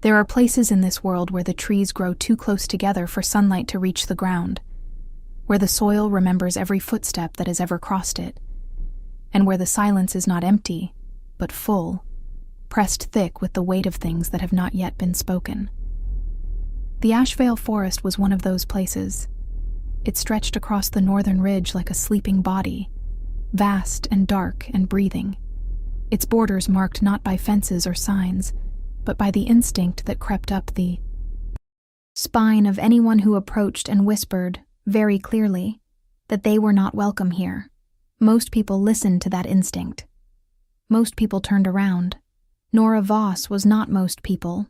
There are places in this world where the trees grow too close together for sunlight to reach the ground, where the soil remembers every footstep that has ever crossed it, and where the silence is not empty, but full, pressed thick with the weight of things that have not yet been spoken. The Ashvale Forest was one of those places. It stretched across the northern ridge like a sleeping body, vast and dark and breathing, its borders marked not by fences or signs, but by the instinct that crept up the spine of anyone who approached and whispered, very clearly, that they were not welcome here. Most people listened to that instinct. Most people turned around. Nora Voss was not most people,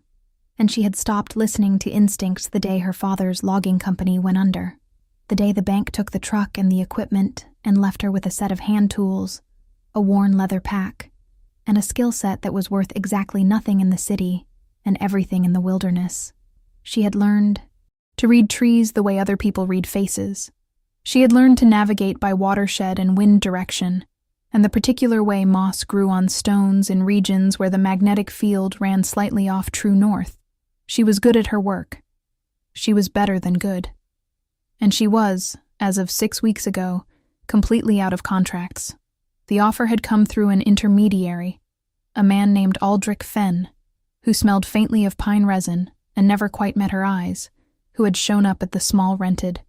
and she had stopped listening to instincts the day her father's logging company went under, the day the bank took the truck and the equipment and left her with a set of hand tools, a worn leather pack, and a skill set that was worth exactly nothing in the city and everything in the wilderness. She had learned to read trees the way other people read faces. She had learned to navigate by watershed and wind direction, and the particular way moss grew on stones in regions where the magnetic field ran slightly off true north. She was good at her work. She was better than good. And she was, as of 6 weeks ago, completely out of contracts. The offer had come through an intermediary, a man named Aldrich Fenn, who smelled faintly of pine resin and never quite met her eyes, who had shown up at the small rented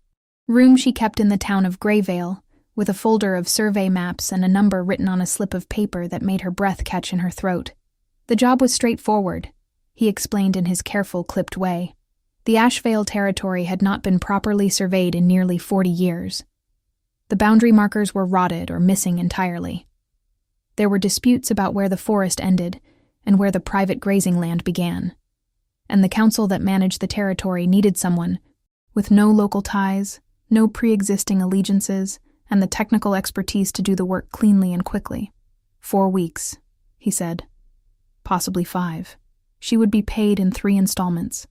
room she kept in the town of Greyvale, with a folder of survey maps and a number written on a slip of paper that made her breath catch in her throat. The job was straightforward, he explained in his careful, clipped way. The Ashvale territory had not been properly surveyed in nearly 40 years. The boundary markers were rotted or missing entirely. There were disputes about where the forest ended and where the private grazing land began, and the council that managed the territory needed someone with no local ties, no pre-existing allegiances, and the technical expertise to do the work cleanly and quickly. 4 weeks, he said. Possibly 5. She would be paid in 3 installments.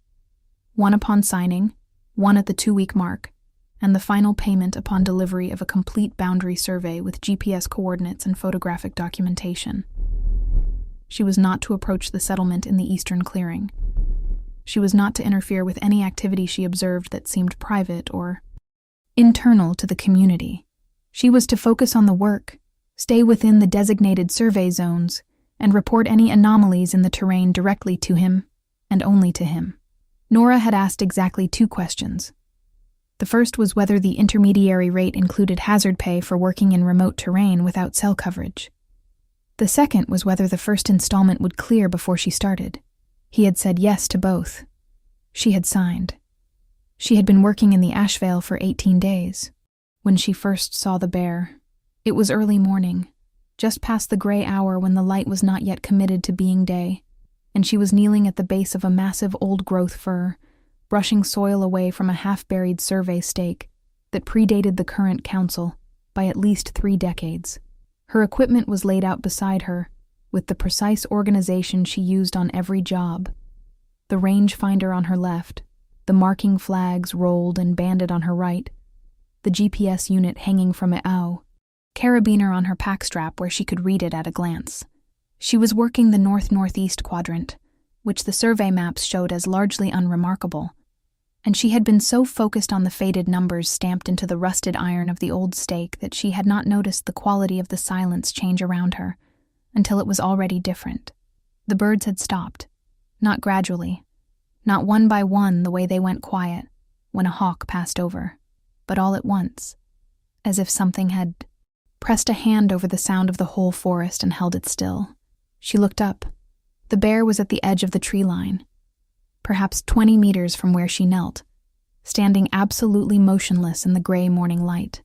1 upon signing, 1 at the 2-week mark, and the final payment upon delivery of a complete boundary survey with GPS coordinates and photographic documentation. She was not to approach the settlement in the eastern clearing. She was not to interfere with any activity she observed that seemed private or internal to the community. She was to focus on the work, stay within the designated survey zones, and report any anomalies in the terrain directly to him, and only to him. Nora had asked exactly 2 questions. The first was whether the intermediary rate included hazard pay for working in remote terrain without cell coverage. The second was whether the first installment would clear before she started. He had said yes to both. She had signed. She had been working in the Ashvale for 18 days. When she first saw the bear, it was early morning, just past the gray hour when the light was not yet committed to being day, and she was kneeling at the base of a massive old-growth fir, brushing soil away from a half-buried survey stake that predated the current council by at least 3 decades. Her equipment was laid out beside her, with the precise organization she used on every job. The rangefinder on her left, the marking flags rolled and banded on her right, the GPS unit hanging from a ow, carabiner on her pack strap where she could read it at a glance. She was working the north-northeast quadrant, which the survey maps showed as largely unremarkable, and she had been so focused on the faded numbers stamped into the rusted iron of the old stake that she had not noticed the quality of the silence change around her until it was already different. The birds had stopped, not gradually, not one by one the way they went quiet when a hawk passed over, but all at once, as if something had pressed a hand over the sound of the whole forest and held it still. She looked up. The bear was at the edge of the tree line, perhaps 20 meters from where she knelt, standing absolutely motionless in the gray morning light.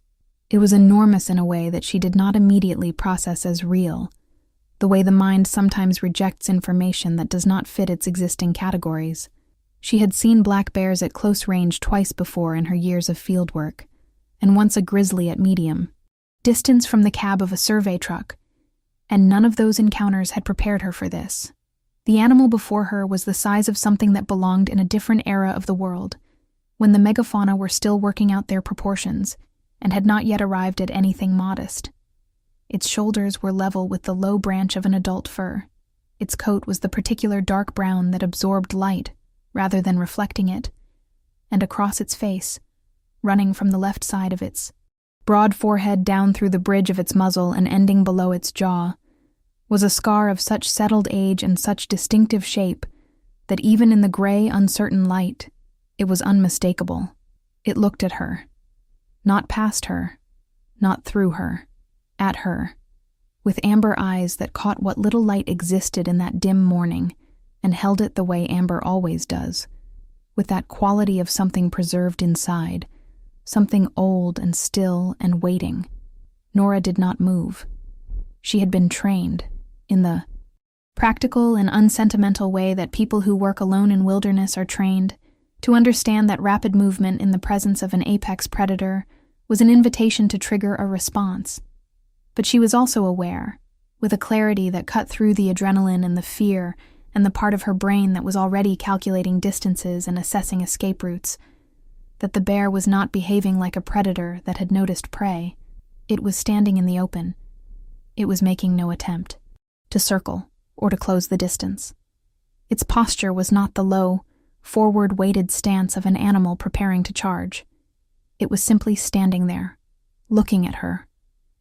It was enormous in a way that she did not immediately process as real, the way the mind sometimes rejects information that does not fit its existing categories. She had seen black bears at close range twice before in her years of field work, and once a grizzly at medium distance from the cab of a survey truck, and none of those encounters had prepared her for this. The animal before her was the size of something that belonged in a different era of the world, when the megafauna were still working out their proportions and had not yet arrived at anything modest. Its shoulders were level with the low branch of an adult fir. Its coat was the particular dark brown that absorbed light rather than reflecting it, and across its face, running from the left side of its broad forehead down through the bridge of its muzzle and ending below its jaw, was a scar of such settled age and such distinctive shape that even in the gray, uncertain light, it was unmistakable. It looked at her. Not past her, not through her, at her, with amber eyes that caught what little light existed in that dim morning and held it the way amber always does, with that quality of something preserved inside, something old and still and waiting. Nora did not move. She had been trained, in the practical and unsentimental way that people who work alone in wilderness are trained, to understand that rapid movement in the presence of an apex predator was an invitation to trigger a response. But she was also aware, with a clarity that cut through the adrenaline and the fear and the part of her brain that was already calculating distances and assessing escape routes, that the bear was not behaving like a predator that had noticed prey. It was standing in the open. It was making no attempt to circle or to close the distance. Its posture was not the low, forward-weighted stance of an animal preparing to charge. It was simply standing there, looking at her,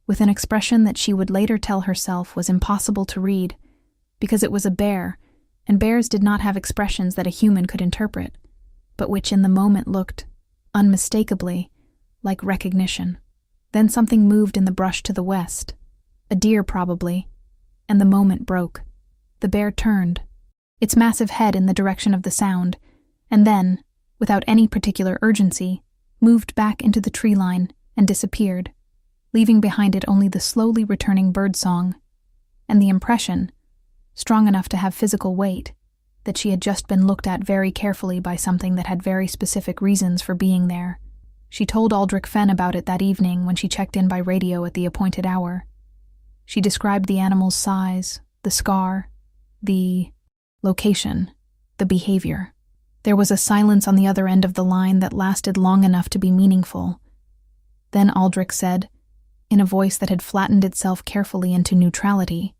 with an expression that she would later tell herself was impossible to read, because it was a bear, and bears did not have expressions that a human could interpret, but which in the moment looked, unmistakably, like recognition. Then something moved in the brush to the west, a deer probably, and the moment broke. The bear turned, its massive head in the direction of the sound, and then, without any particular urgency, moved back into the tree line and disappeared, leaving behind it only the slowly returning birdsong, and the impression, strong enough to have physical weight, that she had just been looked at very carefully by something that had very specific reasons for being there. She told Aldrich Fenn about it that evening when she checked in by radio at the appointed hour. She described the animal's size, the scar, the location, the behavior. There was a silence on the other end of the line that lasted long enough to be meaningful. Then Aldrich said, in a voice that had flattened itself carefully into neutrality,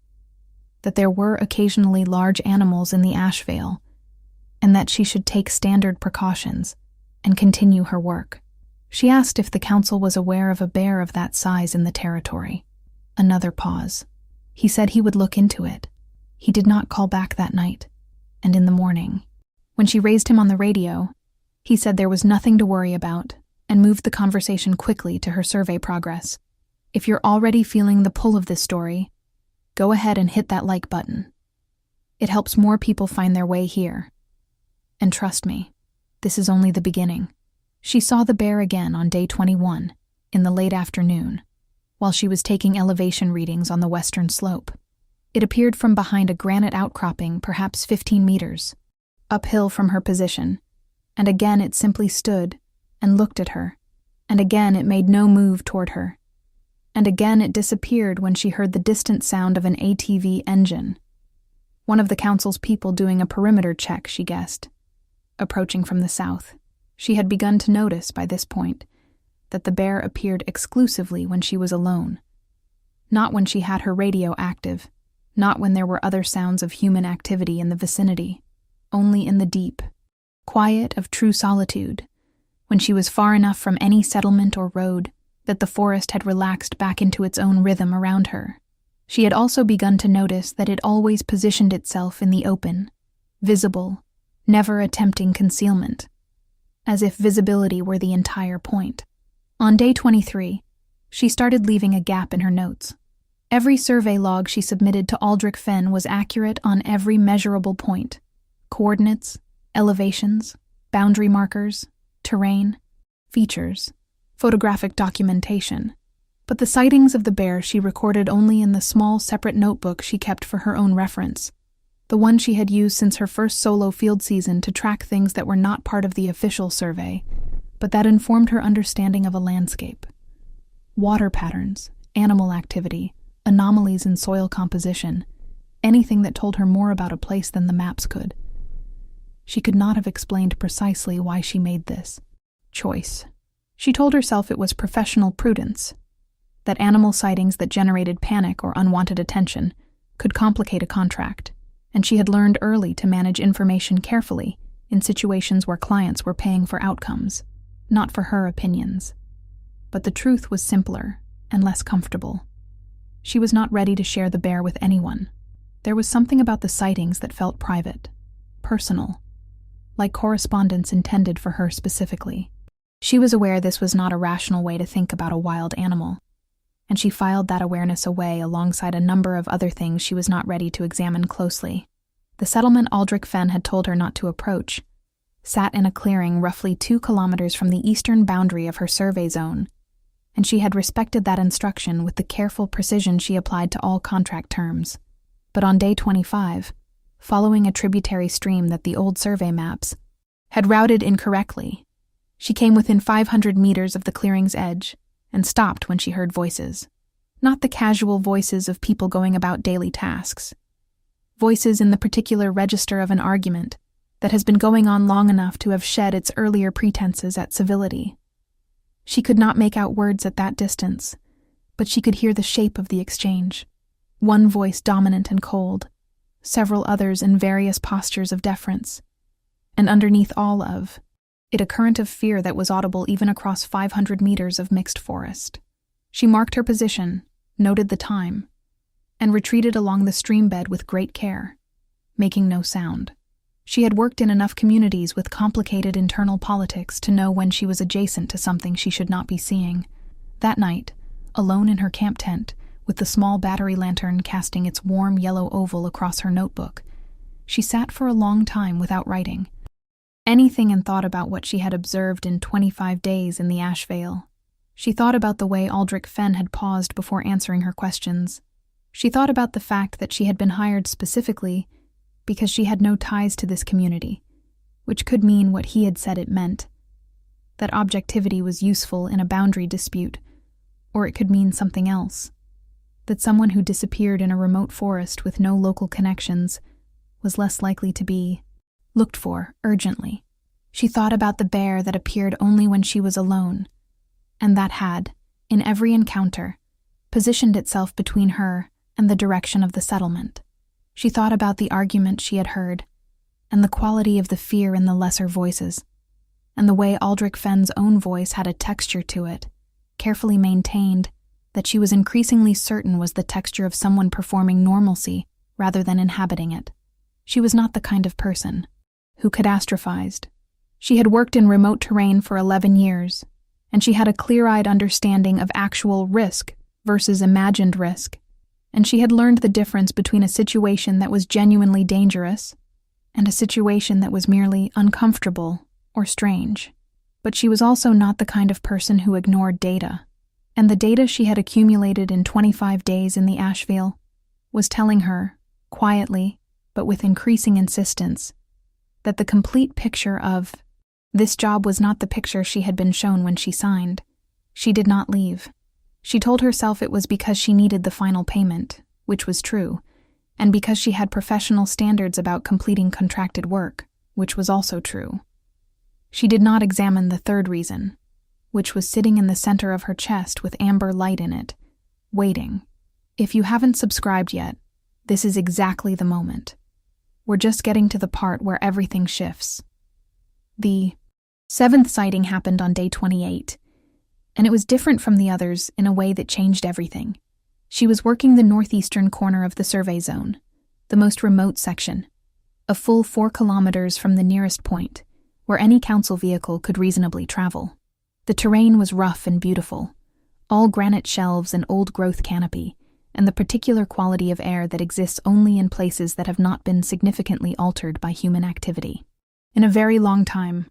that there were occasionally large animals in the ash veil, and that she should take standard precautions and continue her work. She asked if the council was aware of a bear of that size in the territory. Another pause. He said he would look into it. He did not call back that night, and in the morning, when she raised him on the radio, he said there was nothing to worry about and moved the conversation quickly to her survey progress. If you're already feeling the pull of this story, go ahead and hit that like button. It helps more people find their way here. And trust me, this is only the beginning. She saw the bear again on day 21, in the late afternoon, while she was taking elevation readings on the western slope. It appeared from behind a granite outcropping, perhaps 15 meters, uphill from her position, and again it simply stood and looked at her, and again it made no move toward her, and again it disappeared when she heard the distant sound of an ATV engine. One of the council's people doing a perimeter check, she guessed, approaching from the south. She had begun to notice, by this point, that the bear appeared exclusively when she was alone, not when she had her radio active, not when there were other sounds of human activity in the vicinity, only in the deep, quiet of true solitude, when she was far enough from any settlement or road that the forest had relaxed back into its own rhythm around her. She had also begun to notice that it always positioned itself in the open, visible, never attempting concealment, as if visibility were the entire point. On day 23, she started leaving a gap in her notes. Every survey log she submitted to Aldrich Fenn was accurate on every measurable point: coordinates, elevations, boundary markers, terrain, features, photographic documentation. But the sightings of the bear she recorded only in the small separate notebook she kept for her own reference, the one she had used since her first solo field season to track things that were not part of the official survey, but that informed her understanding of a landscape. Water patterns, animal activity, anomalies in soil composition, anything that told her more about a place than the maps could. She could not have explained precisely why she made this choice. She told herself it was professional prudence, that animal sightings that generated panic or unwanted attention could complicate a contract, and she had learned early to manage information carefully in situations where clients were paying for outcomes, not for her opinions. But the truth was simpler and less comfortable. She was not ready to share the bear with anyone. There was something about the sightings that felt private, personal, like correspondence intended for her specifically. She was aware this was not a rational way to think about a wild animal, and she filed that awareness away alongside a number of other things she was not ready to examine closely. The settlement Aldrich Fenn had told her not to approach sat in a clearing roughly 2 kilometers from the eastern boundary of her survey zone, and she had respected that instruction with the careful precision she applied to all contract terms. But on day 25, following a tributary stream that the old survey maps had routed incorrectly, she came within 500 meters of the clearing's edge and stopped when she heard voices. Not the casual voices of people going about daily tasks. Voices in the particular register of an argument that has been going on long enough to have shed its earlier pretenses at civility. She could not make out words at that distance, but she could hear the shape of the exchange. One voice dominant and cold, several others in various postures of deference, and underneath all of it a current of fear that was audible even across 500 meters of mixed forest. She marked her position, noted the time, and retreated along the stream bed with great care, making no sound. She had worked in enough communities with complicated internal politics to know when she was adjacent to something she should not be seeing. That night, alone in her camp tent, with the small battery lantern casting its warm yellow oval across her notebook, she sat for a long time without writing anything and thought about what she had observed in 25 days in the ash veil. She thought about the way Aldrich Fenn had paused before answering her questions. She thought about the fact that she had been hired specifically because she had no ties to this community, which could mean what he had said it meant, that objectivity was useful in a boundary dispute, or it could mean something else, that someone who disappeared in a remote forest with no local connections was less likely to be looked for urgently. She thought about the bear that appeared only when she was alone, and that had, in every encounter, positioned itself between her and the direction of the settlement. She thought about the argument she had heard, and the quality of the fear in the lesser voices, and the way Aldrich Fenn's own voice had a texture to it, carefully maintained, that she was increasingly certain was the texture of someone performing normalcy rather than inhabiting it. She was not the kind of person who catastrophized. She had worked in remote terrain for 11 years, and she had a clear-eyed understanding of actual risk versus imagined risk, and she had learned the difference between a situation that was genuinely dangerous and a situation that was merely uncomfortable or strange. But she was also not the kind of person who ignored data, and the data she had accumulated in 25 days in the Asheville was telling her, quietly but with increasing insistence, that the complete picture of this job was not the picture she had been shown when she signed. She did not leave. She told herself it was because she needed the final payment, which was true, and because she had professional standards about completing contracted work, which was also true. She did not examine the third reason, which was sitting in the center of her chest with amber light in it, waiting. If you haven't subscribed yet, this is exactly the moment. We're just getting to the part where everything shifts. The 7th sighting happened on day 28, and it was different from the others in a way that changed everything. She was working the northeastern corner of the survey zone, the most remote section, a full 4 kilometers from the nearest point, where any council vehicle could reasonably travel. The terrain was rough and beautiful, all granite shelves and old-growth canopy, and the particular quality of air that exists only in places that have not been significantly altered by human activity. In a very long time,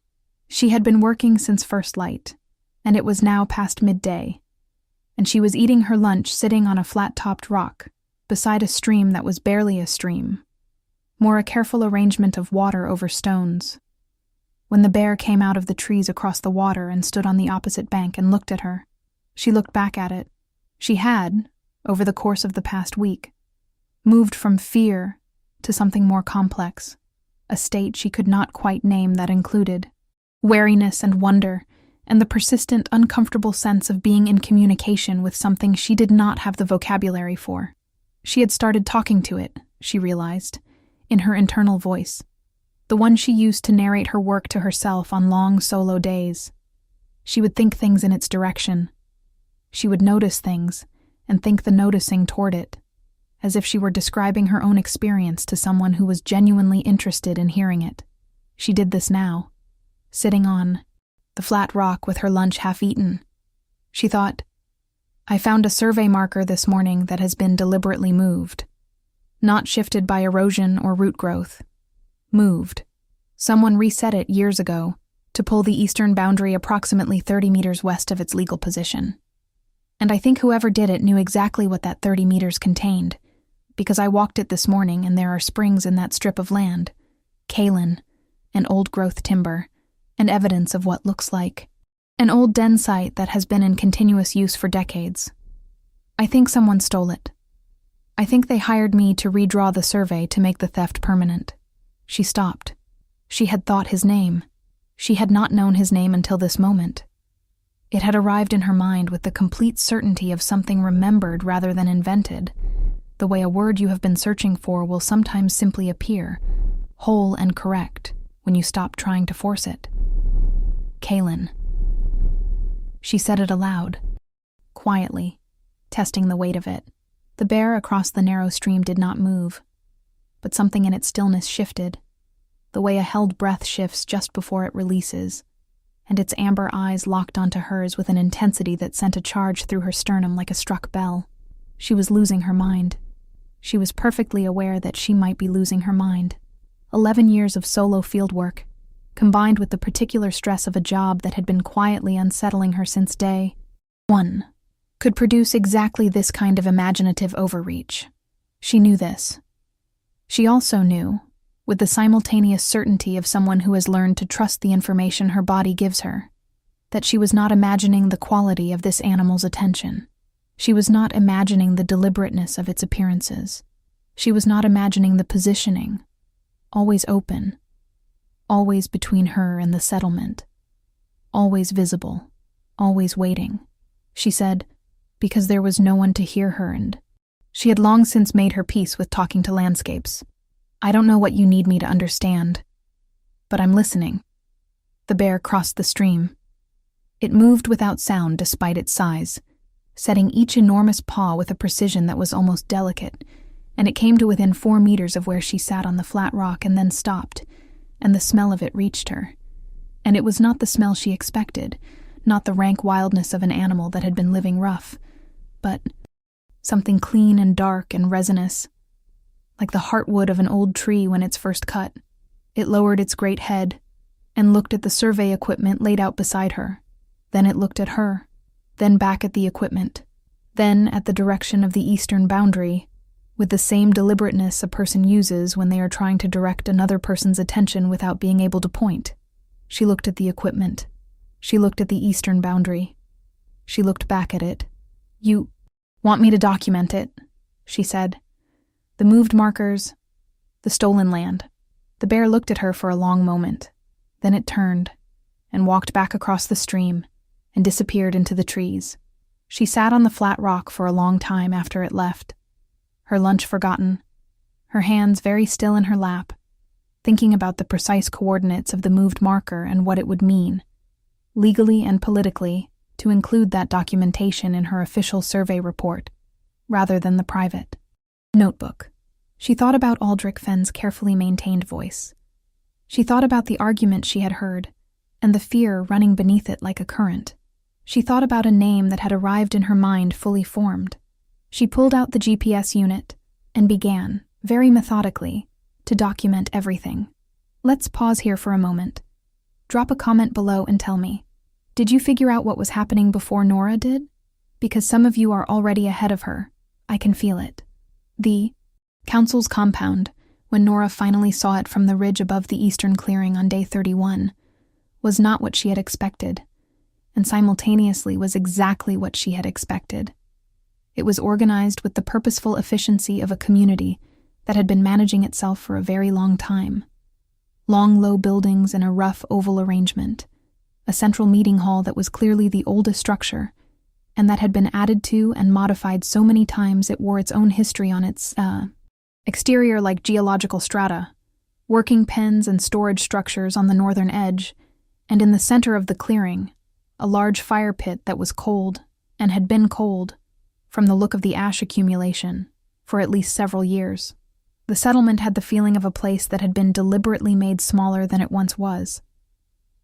she had been working since first light, and it was now past midday, and she was eating her lunch sitting on a flat-topped rock beside a stream that was barely a stream, more a careful arrangement of water over stones, when the bear came out of the trees across the water and stood on the opposite bank and looked at her. She looked back at it. She had, over the course of the past week, moved from fear to something more complex, a state she could not quite name that included wariness and wonder, and the persistent, uncomfortable sense of being in communication with something she did not have the vocabulary for. She had started talking to it, she realized, in her internal voice, the one she used to narrate her work to herself on long solo days. She would think things in its direction. She would notice things and think the noticing toward it, as if she were describing her own experience to someone who was genuinely interested in hearing it. She did this now, sitting on the flat rock with her lunch half-eaten. She thought, I found a survey marker this morning that has been deliberately moved. Not shifted by erosion or root growth. Moved. Someone reset it years ago to pull the eastern boundary approximately 30 meters west of its legal position. And I think whoever did it knew exactly what that 30 meters contained, because I walked it this morning and there are springs in that strip of land, kaolin, and old-growth timber, and evidence of what looks like an old den site that has been in continuous use for decades. I think someone stole it. I think they hired me to redraw the survey to make the theft permanent. She stopped. She had thought his name. She had not known his name until this moment. It had arrived in her mind with the complete certainty of something remembered rather than invented, the way a word you have been searching for will sometimes simply appear, whole and correct, when you stop trying to force it. Kaolin. She said it aloud, quietly, testing the weight of it. The bear across the narrow stream did not move, but something in its stillness shifted, the way a held breath shifts just before it releases, and its amber eyes locked onto hers with an intensity that sent a charge through her sternum like a struck bell. She was losing her mind. She was perfectly aware that she might be losing her mind. 11 years of solo fieldwork, combined with the particular stress of a job that had been quietly unsettling her since day one, could produce exactly this kind of imaginative overreach. She knew this. She also knew, with the simultaneous certainty of someone who has learned to trust the information her body gives her, that she was not imagining the quality of this animal's attention. She was not imagining the deliberateness of its appearances. She was not imagining the positioning, always open, always between her and the settlement, always visible, always waiting. She said, because there was no one to hear her, and she had long since made her peace with talking to landscapes. I don't know what you need me to understand, but I'm listening. The bear crossed the stream. It moved without sound despite its size, setting each enormous paw with a precision that was almost delicate, and it came to within 4 meters of where she sat on the flat rock and then stopped, and the smell of it reached her. And it was not the smell she expected, not the rank wildness of an animal that had been living rough, but something clean and dark and resinous, like the heartwood of an old tree when it's first cut. It lowered its great head and looked at the survey equipment laid out beside her. Then it looked at her, then back at the equipment, then at the direction of the eastern boundary, with the same deliberateness a person uses when they are trying to direct another person's attention without being able to point. She looked at the equipment. She looked at the eastern boundary. She looked back at it. You want me to document it, she said. The moved markers, the stolen land. The bear looked at her for a long moment. Then it turned and walked back across the stream and disappeared into the trees. She sat on the flat rock for a long time after it left, her lunch forgotten, her hands very still in her lap, thinking about the precise coordinates of the moved marker and what it would mean, legally and politically, to include that documentation in her official survey report, rather than the private notebook. She thought about Aldrich Fenn's carefully maintained voice. She thought about the argument she had heard, and the fear running beneath it like a current. She thought about a name that had arrived in her mind fully formed. She pulled out the GPS unit and began, very methodically, to document everything. Let's pause here for a moment. Drop a comment below and tell me, did you figure out what was happening before Nora did? Because some of you are already ahead of her. I can feel it. The council's compound, when Nora finally saw it from the ridge above the eastern clearing on day 31, was not what she had expected, and simultaneously was exactly what she had expected. It was organized with the purposeful efficiency of a community that had been managing itself for a very long time. Long, low buildings in a rough oval arrangement, a central meeting hall that was clearly the oldest structure, and that had been added to and modified so many times it wore its own history on its, Exterior like geological strata, working pens and storage structures on the northern edge, and in the center of the clearing, a large fire pit that was cold, and had been cold, from the look of the ash accumulation, for at least several years. The settlement had the feeling of a place that had been deliberately made smaller than it once was.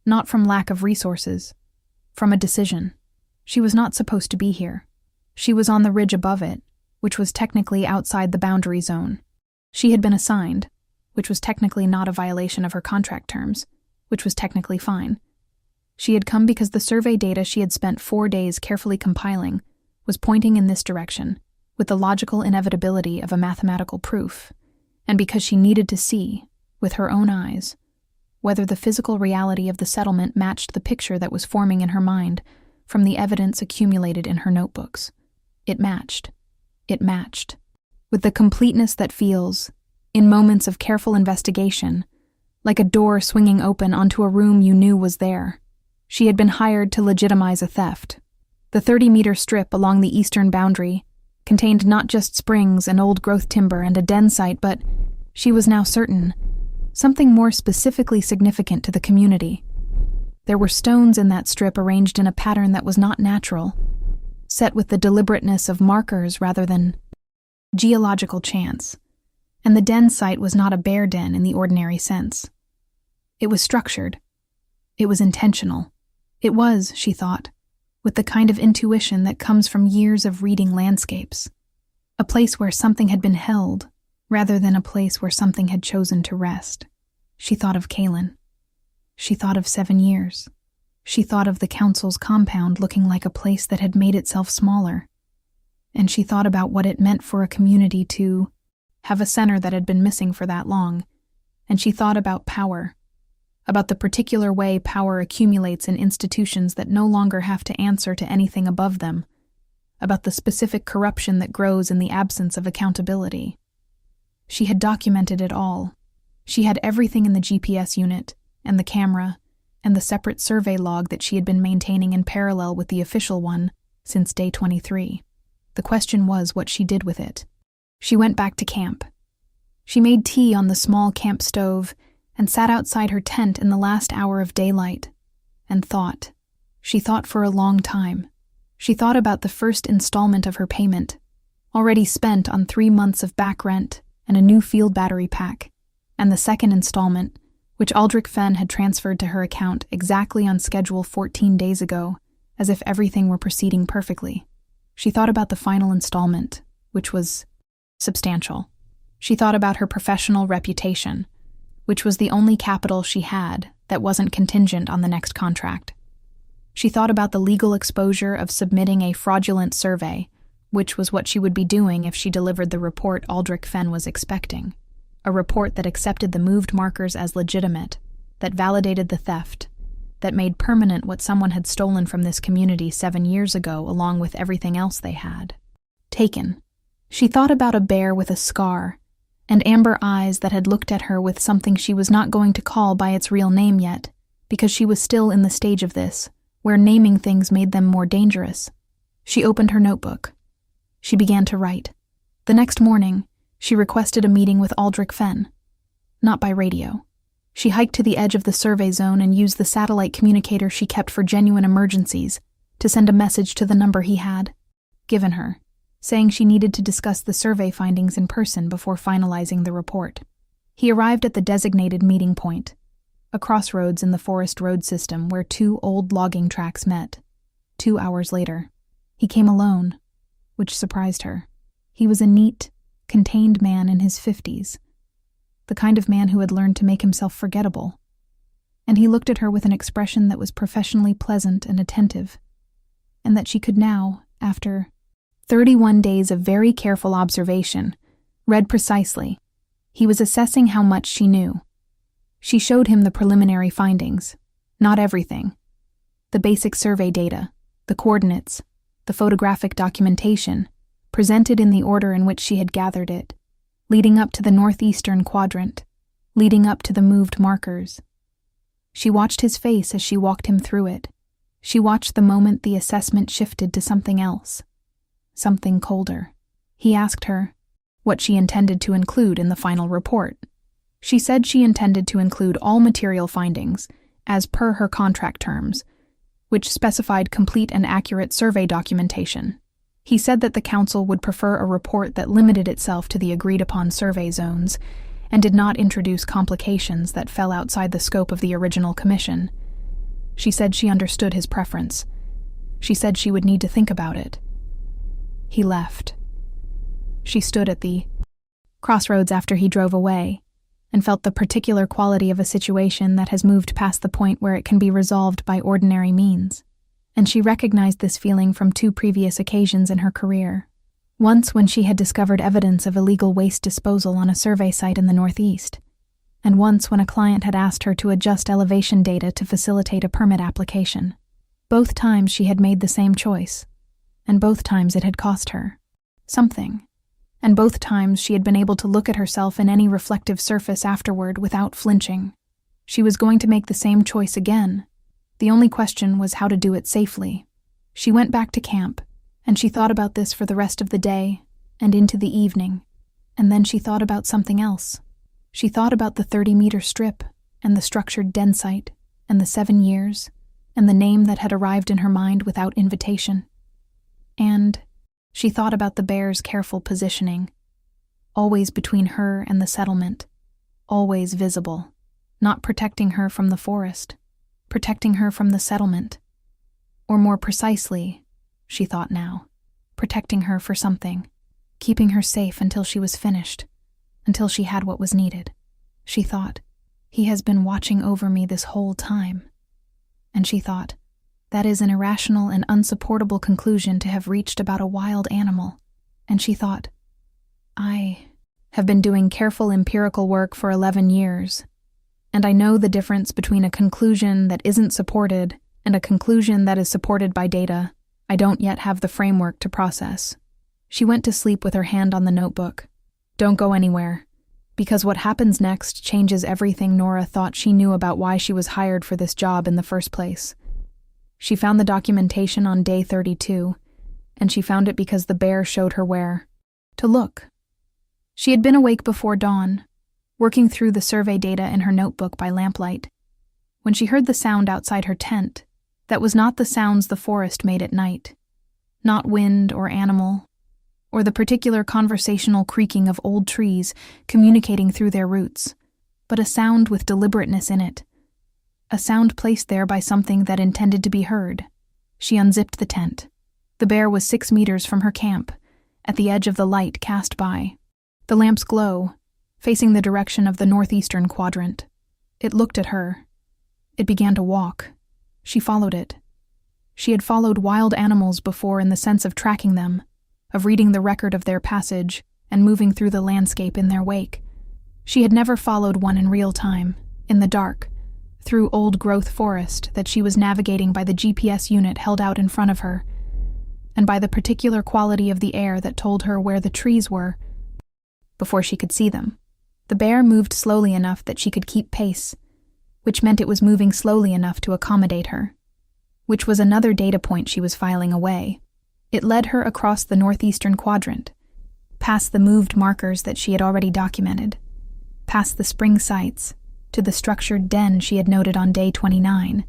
Not from lack of resources, from a decision. She was not supposed to be here. She was on the ridge above it, which was technically outside the boundary zone. She had been assigned, which was technically not a violation of her contract terms, which was technically fine. She had come because the survey data she had spent 4 days carefully compiling was pointing in this direction, with the logical inevitability of a mathematical proof, and because she needed to see, with her own eyes, whether the physical reality of the settlement matched the picture that was forming in her mind from the evidence accumulated in her notebooks. It matched. It matched. With the completeness that feels, in moments of careful investigation, like a door swinging open onto a room you knew was there. She had been hired to legitimize a theft. The 30-meter strip along the eastern boundary contained not just springs and old-growth timber and a den site, but, she was now certain, something more specifically significant to the community. There were stones in that strip arranged in a pattern that was not natural, set with the deliberateness of markers rather than geological chance, and the den site was not a bear den in the ordinary sense. It was structured. It was intentional. It was, she thought, with the kind of intuition that comes from years of reading landscapes, a place where something had been held, rather than a place where something had chosen to rest. She thought of Kaylin. She thought of 7 years. She thought of the council's compound looking like a place that had made itself smaller. And she thought about what it meant for a community to have a center that had been missing for that long. And she thought about power, about the particular way power accumulates in institutions that no longer have to answer to anything above them, about the specific corruption that grows in the absence of accountability. She had documented it all. She had everything in the GPS unit, and the camera, and the separate survey log that she had been maintaining in parallel with the official one since day 23. The question was what she did with it. She went back to camp. She made tea on the small camp stove and sat outside her tent in the last hour of daylight, and thought. She thought for a long time. She thought about the first installment of her payment, already spent on 3 months of back rent and a new field battery pack, and the second installment, which Aldrich Fenn had transferred to her account exactly on schedule 14 days ago, as if everything were proceeding perfectly. She thought about the final installment, which was substantial. She thought about her professional reputation, which was the only capital she had that wasn't contingent on the next contract. She thought about the legal exposure of submitting a fraudulent survey, which was what she would be doing if she delivered the report Aldrich Fenn was expecting. A report that accepted the moved markers as legitimate, that validated the theft, that made permanent what someone had stolen from this community 7 years ago along with everything else they had. Taken. She thought about a bear with a scar, and amber eyes that had looked at her with something she was not going to call by its real name yet, because she was still in the stage of this, where naming things made them more dangerous. She opened her notebook. She began to write. The next morning, she requested a meeting with Aldrich Fenn. Not by radio. She hiked to the edge of the survey zone and used the satellite communicator she kept for genuine emergencies to send a message to the number he had given her, saying she needed to discuss the survey findings in person before finalizing the report. He arrived at the designated meeting point, a crossroads in the forest road system where 2 old logging tracks met. 2 hours later. He came alone, which surprised her. He was a neat, contained man in his 50s, the kind of man who had learned to make himself forgettable. And he looked at her with an expression that was professionally pleasant and attentive, and that she could now, after 31 days of very careful observation, read precisely. He was assessing how much she knew. She showed him the preliminary findings, not everything. The basic survey data, the coordinates, the photographic documentation, presented in the order in which she had gathered it, leading up to the northeastern quadrant, leading up to the moved markers. She watched his face as she walked him through it. She watched the moment the assessment shifted to something else, something colder. He asked her, what she intended to include in the final report. She said she intended to include all material findings, as per her contract terms, which specified complete and accurate survey documentation. He said that the council would prefer a report that limited itself to the agreed-upon survey zones and did not introduce complications that fell outside the scope of the original commission. She said she understood his preference. She said she would need to think about it. He left. She stood at the crossroads after he drove away and felt the particular quality of a situation that has moved past the point where it can be resolved by ordinary means. And she recognized this feeling from 2 previous occasions in her career. Once when she had discovered evidence of illegal waste disposal on a survey site in the Northeast, and once when a client had asked her to adjust elevation data to facilitate a permit application. Both times she had made the same choice, and both times it had cost her something. And both times she had been able to look at herself in any reflective surface afterward without flinching. She was going to make the same choice again. The only question was how to do it safely. She went back to camp, and she thought about this for the rest of the day and into the evening, and then she thought about something else. She thought about the 30-meter strip and the structured den site and the 7 years and the name that had arrived in her mind without invitation. And she thought about the bear's careful positioning, always between her and the settlement, always visible, not protecting her from the forest, protecting her from the settlement. Or more precisely, she thought now, protecting her for something, keeping her safe until she was finished, until she had what was needed. She thought, he has been watching over me this whole time. And she thought, that is an irrational and unsupportable conclusion to have reached about a wild animal. And she thought, I have been doing careful empirical work for 11 years, and I know the difference between a conclusion that isn't supported and a conclusion that is supported by data I don't yet have the framework to process. She went to sleep with her hand on the notebook. Don't go anywhere, because what happens next changes everything Nora thought she knew about why she was hired for this job in the first place. She found the documentation on day 32, and she found it because the bear showed her where to look. She had been awake before dawn, working through the survey data in her notebook by lamplight, when she heard the sound outside her tent that was not the sounds the forest made at night, not wind or animal, or the particular conversational creaking of old trees communicating through their roots, but a sound with deliberateness in it, a sound placed there by something that intended to be heard. She unzipped the tent. The bear was 6 meters from her camp, at the edge of the light cast by the lamp's glow, facing the direction of the northeastern quadrant. It looked at her. It began to walk. She followed it. She had followed wild animals before in the sense of tracking them, of reading the record of their passage and moving through the landscape in their wake. She had never followed one in real time, in the dark, through old-growth forest that she was navigating by the GPS unit held out in front of her, and by the particular quality of the air that told her where the trees were before she could see them. The bear moved slowly enough that she could keep pace, which meant it was moving slowly enough to accommodate her, which was another data point she was filing away. It led her across the northeastern quadrant, past the moved markers that she had already documented, past the spring sites, to the structured den she had noted on day 29,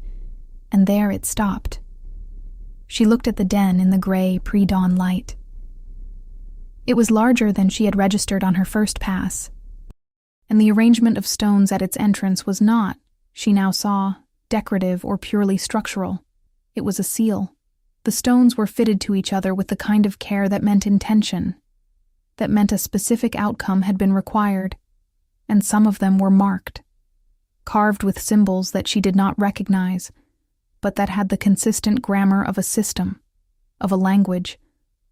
and there it stopped. She looked at the den in the gray pre-dawn light. It was larger than she had registered on her first pass, and the arrangement of stones at its entrance was not, she now saw, decorative or purely structural. It was a seal. The stones were fitted to each other with the kind of care that meant intention, that meant a specific outcome had been required, and some of them were marked, carved with symbols that she did not recognize, but that had the consistent grammar of a system, of a language,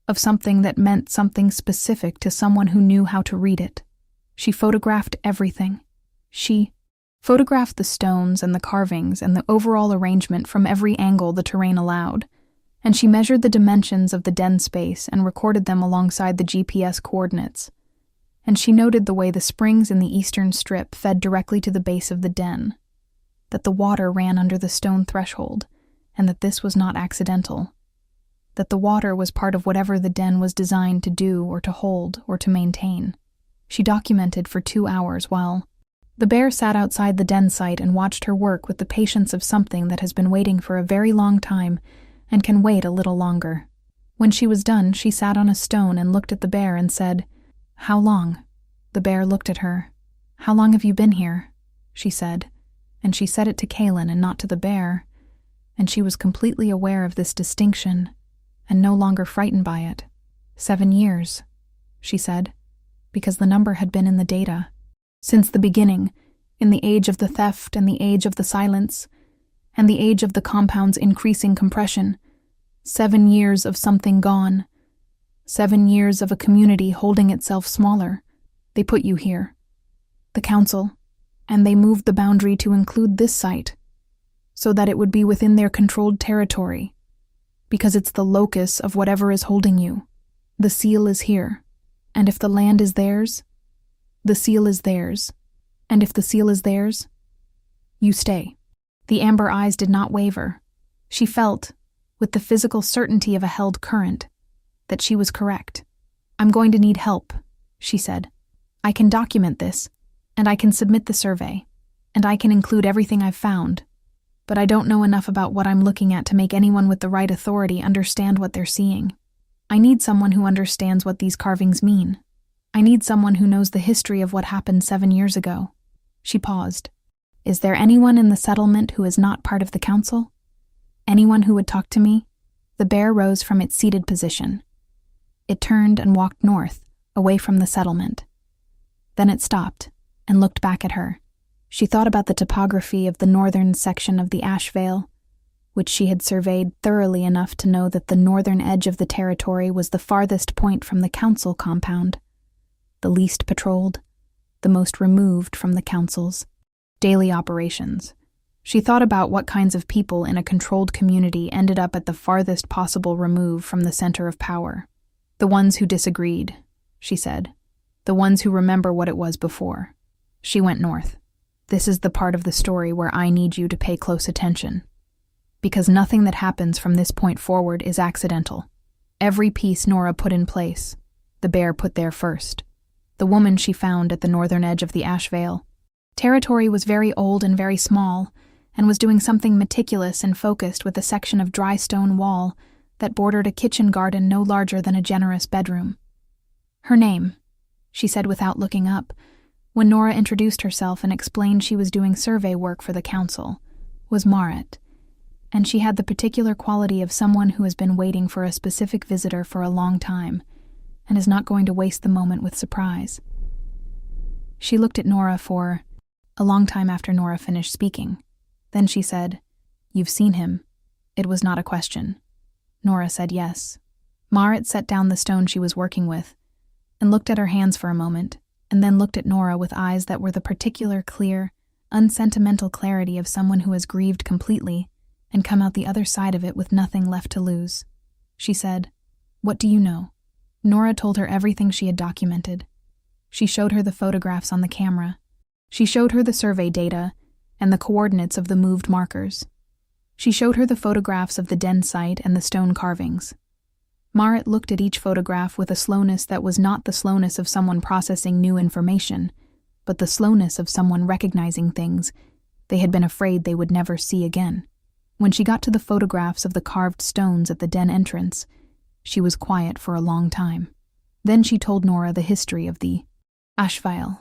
of something that meant something specific to someone who knew how to read it. She photographed everything. She photographed the stones and the carvings and the overall arrangement from every angle the terrain allowed, and she measured the dimensions of the den space and recorded them alongside the GPS coordinates. And she noted the way the springs in the eastern strip fed directly to the base of the den, that the water ran under the stone threshold, and that this was not accidental, that the water was part of whatever the den was designed to do or to hold or to maintain. She documented for 2 hours while the bear sat outside the den site and watched her work with the patience of something that has been waiting for a very long time and can wait a little longer. When she was done, she sat on a stone and looked at the bear and said, "How long?" The bear looked at her. "How long have you been here?" she said, and she said it to Kaylin and not to the bear, and she was completely aware of this distinction and no longer frightened by it. 7 years, she said, because the number had been in the data. Since the beginning, in the age of the theft and the age of the silence, and the age of the compound's increasing compression, 7 years of something gone, 7 years of a community holding itself smaller. They put you here, the council, and they moved the boundary to include this site, so that it would be within their controlled territory, because it's the locus of whatever is holding you. The seal is here, and if the land is theirs, the seal is theirs, and if the seal is theirs, you stay. The amber eyes did not waver. She felt, with the physical certainty of a held current, that she was correct. "I'm going to need help," she said. "I can document this, and I can submit the survey, and I can include everything I've found, but I don't know enough about what I'm looking at to make anyone with the right authority understand what they're seeing. I need someone who understands what these carvings mean. I need someone who knows the history of what happened 7 years ago." She paused. "Is there anyone in the settlement who is not part of the council? Anyone who would talk to me?" The bear rose from its seated position. It turned and walked north, away from the settlement. Then it stopped and looked back at her. She thought about the topography of the northern section of the Ash Vale, which she had surveyed thoroughly enough to know that the northern edge of the territory was the farthest point from the council compound, the least patrolled, the most removed from the council's daily operations. She thought about what kinds of people in a controlled community ended up at the farthest possible remove from the center of power. The ones who disagreed, she said. The ones who remember what it was before. She went north. "This is the part of the story where I need you to pay close attention. Because nothing that happens from this point forward is accidental. Every piece Nora put in place, the bear put there first. The woman she found at the northern edge of the Ash Vale. Territory was very old and very small, and was doing something meticulous and focused with a section of dry stone wall that bordered a kitchen garden no larger than a generous bedroom. Her name, she said without looking up, when Nora introduced herself and explained she was doing survey work for the council, was Marit, and she had the particular quality of someone who has been waiting for a specific visitor for a long time, and is not going to waste the moment with surprise. She looked at Nora for a long time after Nora finished speaking. Then she said, "You've seen him." It was not a question. Nora said yes. Marit set down the stone she was working with, and looked at her hands for a moment, and then looked at Nora with eyes that were the particular clear, unsentimental clarity of someone who has grieved completely and come out the other side of it with nothing left to lose. She said, "What do you know?" Nora told her everything she had documented. She showed her the photographs on the camera. She showed her the survey data and the coordinates of the moved markers. She showed her the photographs of the den site and the stone carvings. Marit looked at each photograph with a slowness that was not the slowness of someone processing new information, but the slowness of someone recognizing things they had been afraid they would never see again. When she got to the photographs of the carved stones at the den entrance, she was quiet for a long time. Then she told Nora the history of the Ash Vale.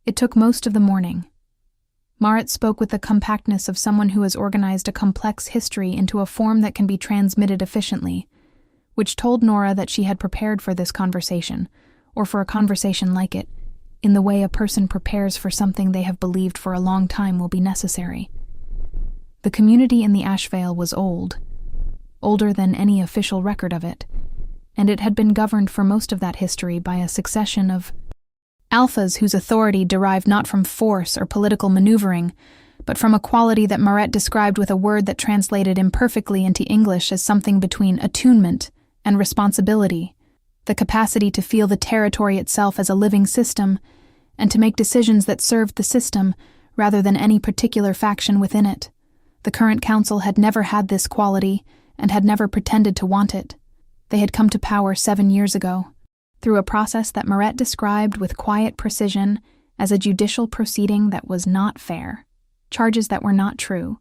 It took most of the morning. Marit spoke with the compactness of someone who has organized a complex history into a form that can be transmitted efficiently, which told Nora that she had prepared for this conversation, or for a conversation like it, in the way a person prepares for something they have believed for a long time will be necessary. The community in the Ash Vale was old, older than any official record of it, and it had been governed for most of that history by a succession of alphas whose authority derived not from force or political maneuvering, but from a quality that Maret described with a word that translated imperfectly into English as something between attunement and responsibility, the capacity to feel the territory itself as a living system, and to make decisions that served the system rather than any particular faction within it. The current council had never had this quality and had never pretended to want it. They had come to power 7 years ago, through a process that Moret described with quiet precision as a judicial proceeding that was not fair, charges that were not true,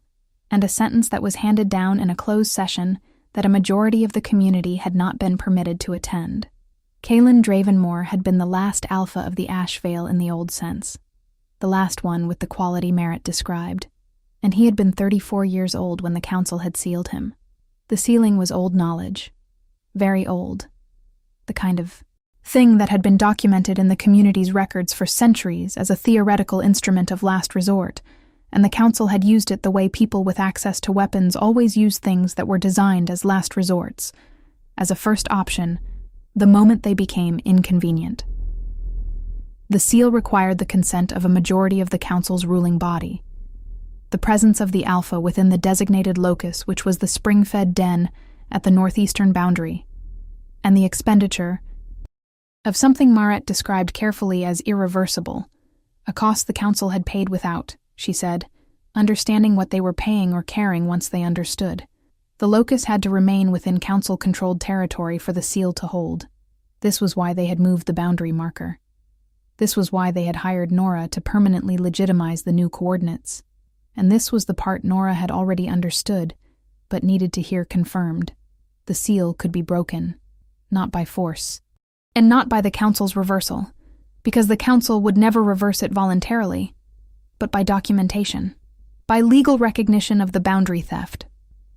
and a sentence that was handed down in a closed session that a majority of the community had not been permitted to attend. Caelan Dravenmore had been the last alpha of the Ash Vale in the old sense, the last one with the quality Merritt described, and he had been 34 years old when the council had sealed him. The sealing was old knowledge, very old, the kind of thing that had been documented in the community's records for centuries as a theoretical instrument of last resort, and the council had used it the way people with access to weapons always use things that were designed as last resorts, as a first option, the moment they became inconvenient. The seal required the consent of a majority of the council's ruling body, the presence of the alpha within the designated locus, which was the spring-fed den at the northeastern boundary, and the expenditure of something Moret described carefully as irreversible, a cost the council had paid without, she said, understanding what they were paying or caring once they understood. The locus had to remain within council-controlled territory for the seal to hold. This was why they had moved the boundary marker. This was why they had hired Nora to permanently legitimize the new coordinates. And this was the part Nora had already understood, but needed to hear confirmed. The seal could be broken, not by force, and not by the council's reversal, because the council would never reverse it voluntarily, but by documentation, by legal recognition of the boundary theft,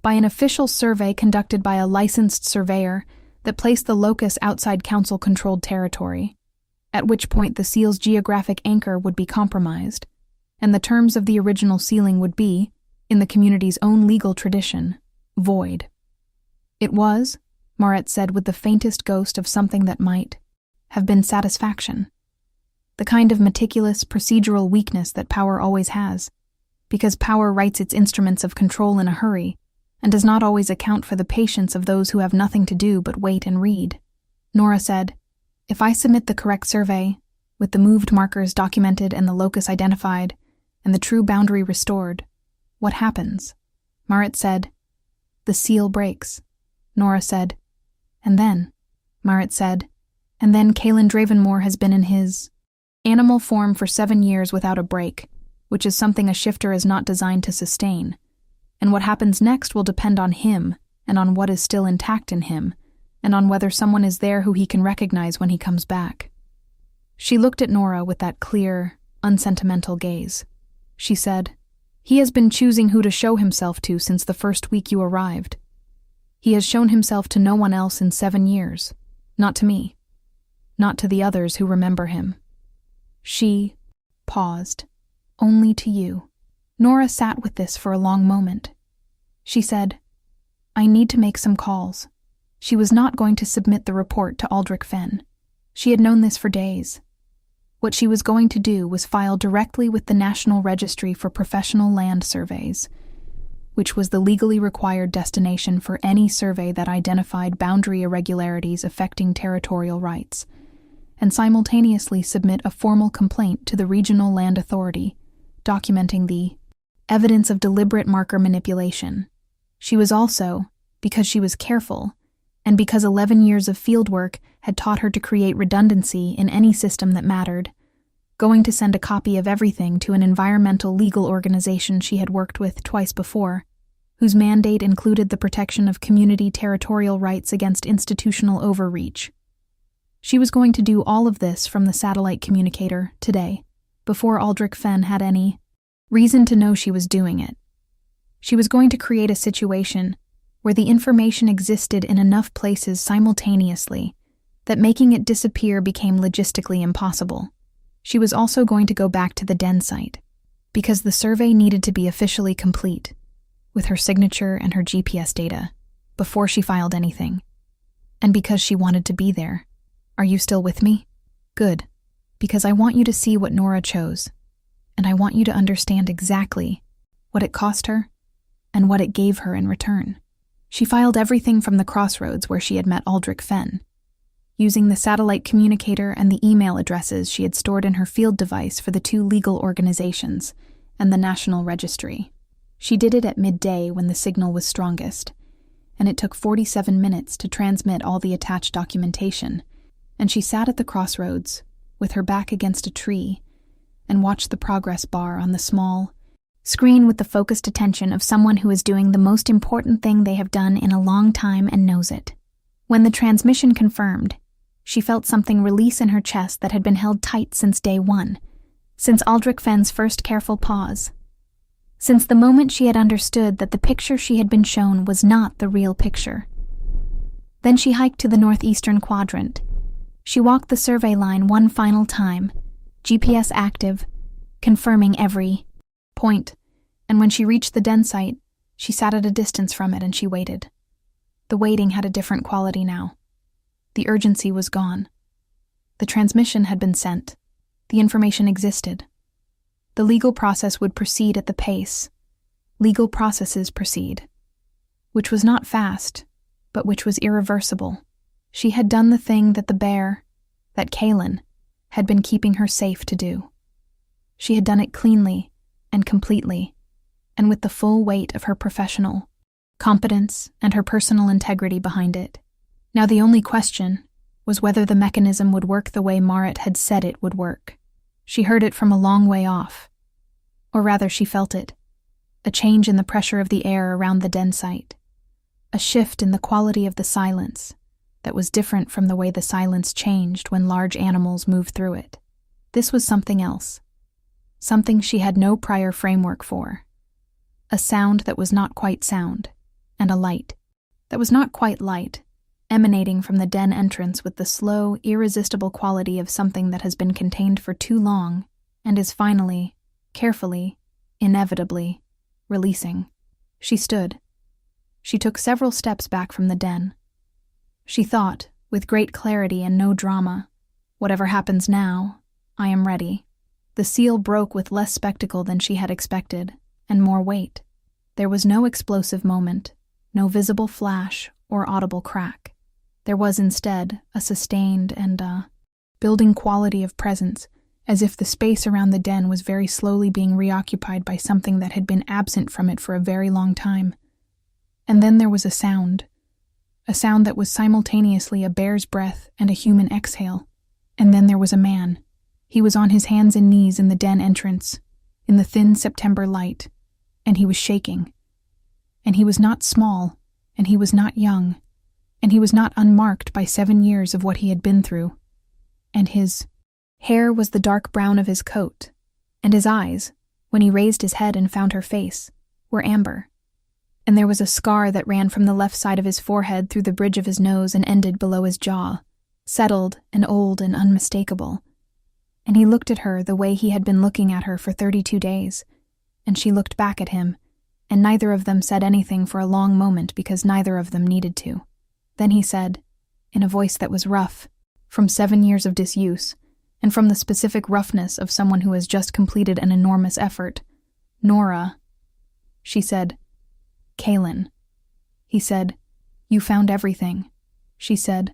by an official survey conducted by a licensed surveyor that placed the locus outside council-controlled territory, at which point the seal's geographic anchor would be compromised, and the terms of the original sealing would be, in the community's own legal tradition, void. It was, Moret said with the faintest ghost of something that might have been satisfaction, the kind of meticulous procedural weakness that power always has, because power writes its instruments of control in a hurry and does not always account for the patience of those who have nothing to do but wait and read. Nora said, "If I submit the correct survey, with the moved markers documented and the locus identified, and the true boundary restored, what happens?" Moret said, "The seal breaks." Nora said, "And then?" Moret said, "And then Caelan Dravenmore has been in his animal form for 7 years without a break, which is something a shifter is not designed to sustain. And what happens next will depend on him, and on what is still intact in him, and on whether someone is there who he can recognize when he comes back." She looked at Nora with that clear, unsentimental gaze. She said, "He has been choosing who to show himself to since the first week you arrived. He has shown himself to no one else in 7 years, not to me, not to the others who remember him." She paused. "Only to you." Nora sat with this for a long moment. She said, "I need to make some calls." She was not going to submit the report to Aldrich Fenn. She had known this for days. What she was going to do was file directly with the National Registry for Professional Land Surveys, which was the legally required destination for any survey that identified boundary irregularities affecting territorial rights, and simultaneously submit a formal complaint to the Regional Land Authority, documenting the evidence of deliberate marker manipulation. She was also, because she was careful, and because 11 years of fieldwork had taught her to create redundancy in any system that mattered, going to send a copy of everything to an environmental legal organization she had worked with twice before, whose mandate included the protection of community territorial rights against institutional overreach. She was going to do all of this from the satellite communicator today, before Aldrich Fenn had any reason to know she was doing it. She was going to create a situation where the information existed in enough places simultaneously that making it disappear became logistically impossible. She was also going to go back to the den site, because the survey needed to be officially complete, with her signature and her GPS data, before she filed anything. And because she wanted to be there. Are you still with me? Good. Because I want you to see what Nora chose, and I want you to understand exactly what it cost her and what it gave her in return. She filed everything from the crossroads where she had met Aldrich Fenn, using the satellite communicator and the email addresses she had stored in her field device for the 2 legal organizations and the National Registry. She did it at midday when the signal was strongest, and it took 47 minutes to transmit all the attached documentation, and she sat at the crossroads, with her back against a tree, and watched the progress bar on the small screen with the focused attention of someone who is doing the most important thing they have done in a long time and knows it. When the transmission confirmed, she felt something release in her chest that had been held tight since day one, since Aldrich Fenn's first careful pause. Since the moment she had understood that the picture she had been shown was not the real picture. Then she hiked to the northeastern quadrant. She walked the survey line one final time, GPS active, confirming every point, and when she reached the den site, she sat at a distance from it and she waited. The waiting had a different quality now. The urgency was gone. The transmission had been sent. The information existed. The legal process would proceed at the pace legal processes proceed, which was not fast, but which was irreversible. She had done the thing that the bear, that Kaelin, had been keeping her safe to do. She had done it cleanly and completely, and with the full weight of her professional competence and her personal integrity behind it. Now the only question was whether the mechanism would work the way Marit had said it would work. She heard it from a long way off. Or rather, she felt it. A change in the pressure of the air around the den site. A shift in the quality of the silence that was different from the way the silence changed when large animals moved through it. This was something else. Something she had no prior framework for. A sound that was not quite sound, and a light that was not quite light, emanating from the den entrance with the slow, irresistible quality of something that has been contained for too long and is finally, carefully, inevitably, releasing. She stood. She took several steps back from the den. She thought, with great clarity and no drama, whatever happens now, I am ready. The seal broke with less spectacle than she had expected, and more weight. There was no explosive moment, no visible flash or audible crack. There was instead a sustained and building quality of presence, as if the space around the den was very slowly being reoccupied by something that had been absent from it for a very long time. And then there was a sound that was simultaneously a bear's breath and a human exhale. And then there was a man. He was on his hands and knees in the den entrance, in the thin September light, and he was shaking. And he was not small, and he was not young, and he was not unmarked by 7 years of what he had been through. And his hair was the dark brown of his coat, and his eyes, when he raised his head and found her face, were amber. And there was a scar that ran from the left side of his forehead through the bridge of his nose and ended below his jaw, settled and old and unmistakable. And he looked at her the way he had been looking at her for 32 days, and she looked back at him, and neither of them said anything for a long moment because neither of them needed to. Then he said, in a voice that was rough, from 7 years of disuse, and from the specific roughness of someone who has just completed an enormous effort, Nora. She said, Kaelin. He said, you found everything. She said,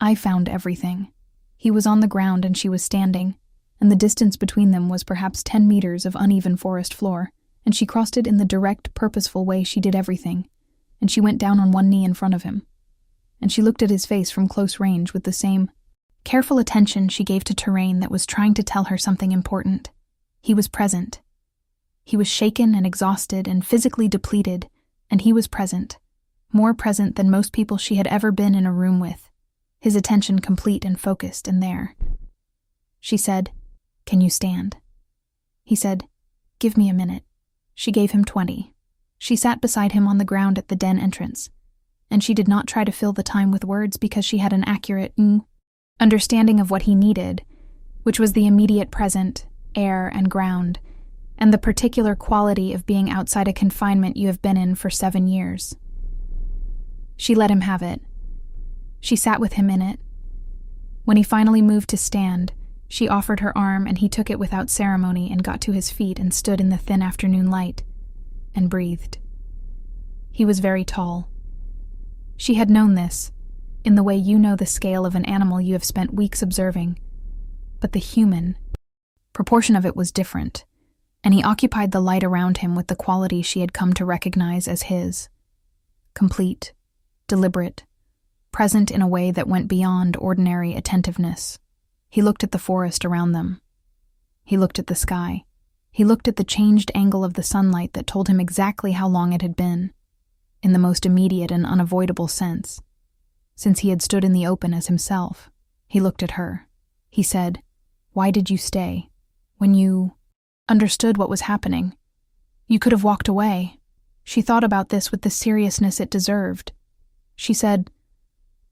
I found everything. He was on the ground and she was standing, and the distance between them was perhaps 10 meters of uneven forest floor, and she crossed it in the direct, purposeful way she did everything, and she went down on one knee in front of him. And she looked at his face from close range with the same careful attention she gave to terrain that was trying to tell her something important. He was present. He was shaken and exhausted and physically depleted, and he was present, more present than most people she had ever been in a room with, his attention complete and focused and there. She said, can you stand? He said, give me a minute. She gave him 20. She sat beside him on the ground at the den entrance, and she did not try to fill the time with words because she had an accurate understanding of what he needed, which was the immediate present, air and ground, and the particular quality of being outside a confinement you have been in for 7 years. She let him have it. She sat with him in it. When he finally moved to stand, she offered her arm and he took it without ceremony and got to his feet and stood in the thin afternoon light and breathed. He was very tall. She had known this, in the way you know the scale of an animal you have spent weeks observing, but the human proportion of it was different, and he occupied the light around him with the quality she had come to recognize as his. Complete, deliberate, present in a way that went beyond ordinary attentiveness. He looked at the forest around them. He looked at the sky. He looked at the changed angle of the sunlight that told him exactly how long it had been, in the most immediate and unavoidable sense. Since he had stood in the open as himself, he looked at her. He said, "Why did you stay? When you understood what was happening, you could have walked away." She thought about this with the seriousness it deserved. She said,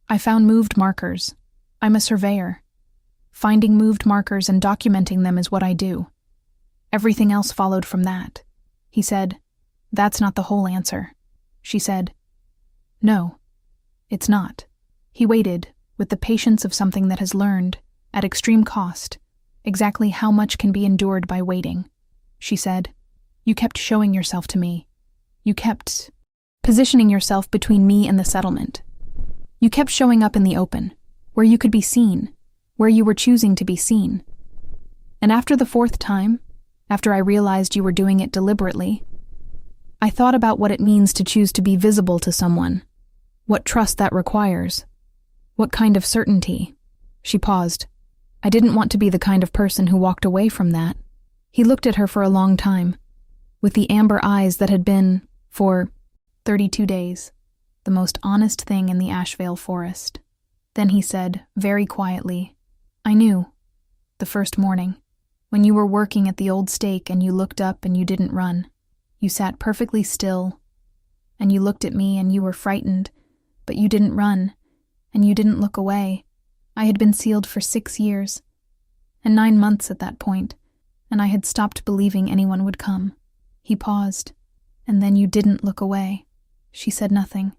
"I found moved markers. I'm a surveyor. Finding moved markers and documenting them is what I do. Everything else followed from that." He said, "That's not the whole answer." She said, "No, it's not." He waited, with the patience of something that has learned, at extreme cost, exactly how much can be endured by waiting. She said, "You kept showing yourself to me. You kept positioning yourself between me and the settlement. You kept showing up in the open, where you could be seen, where you were choosing to be seen. And after the fourth time, after I realized you were doing it deliberately, I thought about what it means to choose to be visible to someone, what trust that requires, what kind of certainty." She paused. "I didn't want to be the kind of person who walked away from that." He looked at her for a long time, with the amber eyes that had been, for 32 days, the most honest thing in the Ashvale forest. Then he said, very quietly, "I knew, the first morning, when you were working at the old stake and you looked up and you didn't run. You sat perfectly still, and you looked at me and you were frightened, but you didn't run, and you didn't look away. I had been sealed for 6 years, and 9 months at that point, and I had stopped believing anyone would come." He paused. "And then you didn't look away." She said nothing.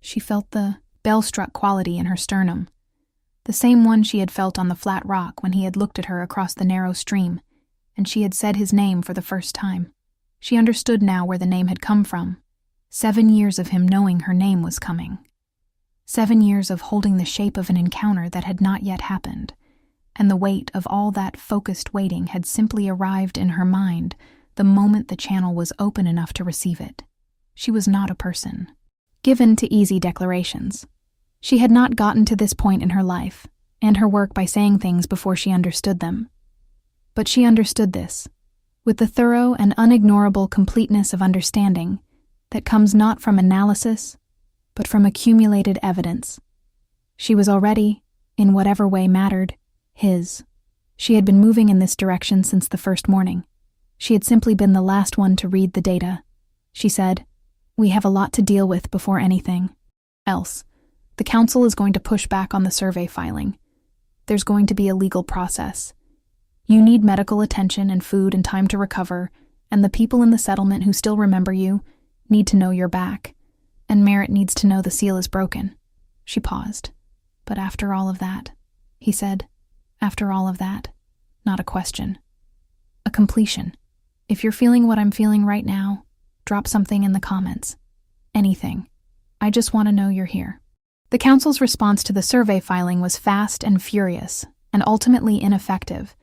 She felt the bell-struck quality in her sternum, the same one she had felt on the flat rock when he had looked at her across the narrow stream, and she had said his name for the first time. She understood now where the name had come from. 7 years of him knowing her name was coming. 7 years of holding the shape of an encounter that had not yet happened, and the weight of all that focused waiting had simply arrived in her mind the moment the channel was open enough to receive it. She was not a person given to easy declarations. She had not gotten to this point in her life and her work by saying things before she understood them. But she understood this, with the thorough and unignorable completeness of understanding that comes not from analysis, but from accumulated evidence. She was already, in whatever way mattered, his. She had been moving in this direction since the first morning. She had simply been the last one to read the data. She said, "We have a lot to deal with before anything else. The council is going to push back on the survey filing. There's going to be a legal process. You need medical attention and food and time to recover, and the people in the settlement who still remember you need to know you're back, and Merritt needs to know the seal is broken." She paused. "But after all of that," he said, "after all of that, not a question. A completion. If you're feeling what I'm feeling right now, drop something in the comments. Anything. I just want to know you're here." The council's response to the survey filing was fast and furious, and ultimately ineffective,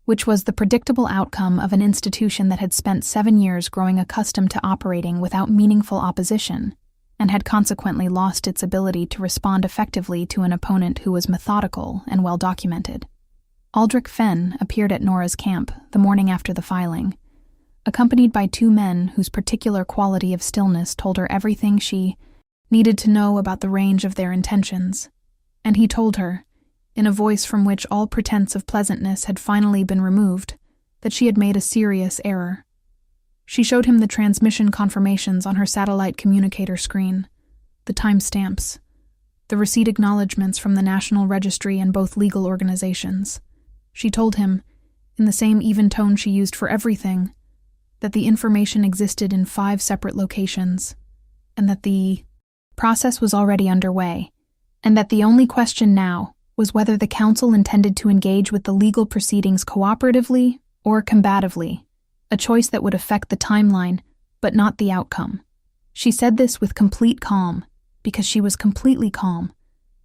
which was the predictable outcome of an institution that had spent 7 years growing accustomed to operating without meaningful opposition, and had consequently lost its ability to respond effectively to an opponent who was methodical and well-documented. Aldrich Fenn appeared at Nora's camp the morning after the filing, accompanied by 2 men whose particular quality of stillness told her everything she needed to know about the range of their intentions. And he told her, in a voice from which all pretense of pleasantness had finally been removed, that she had made a serious error. She showed him the transmission confirmations on her satellite communicator screen, the timestamps, the receipt acknowledgments from the National Registry and both legal organizations. She told him, in the same even tone she used for everything, that the information existed in 5 separate locations, and that the process was already underway, and that the only question now was whether the council intended to engage with the legal proceedings cooperatively or combatively, a choice that would affect the timeline, but not the outcome. She said this with complete calm, because she was completely calm,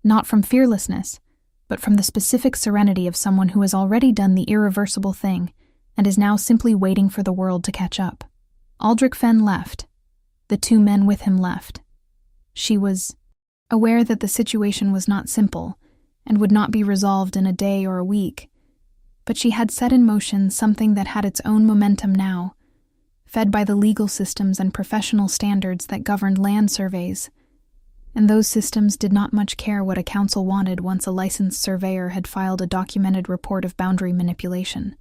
not from fearlessness, but from the specific serenity of someone who has already done the irreversible thing and is now simply waiting for the world to catch up. Aldrich Fenn left. The 2 men with him left. She was Aware that the situation was not simple and would not be resolved in a day or a week, but she had set in motion something that had its own momentum now, fed by the legal systems and professional standards that governed land surveys, and those systems did not much care what a council wanted once a licensed surveyor had filed a documented report of boundary manipulation.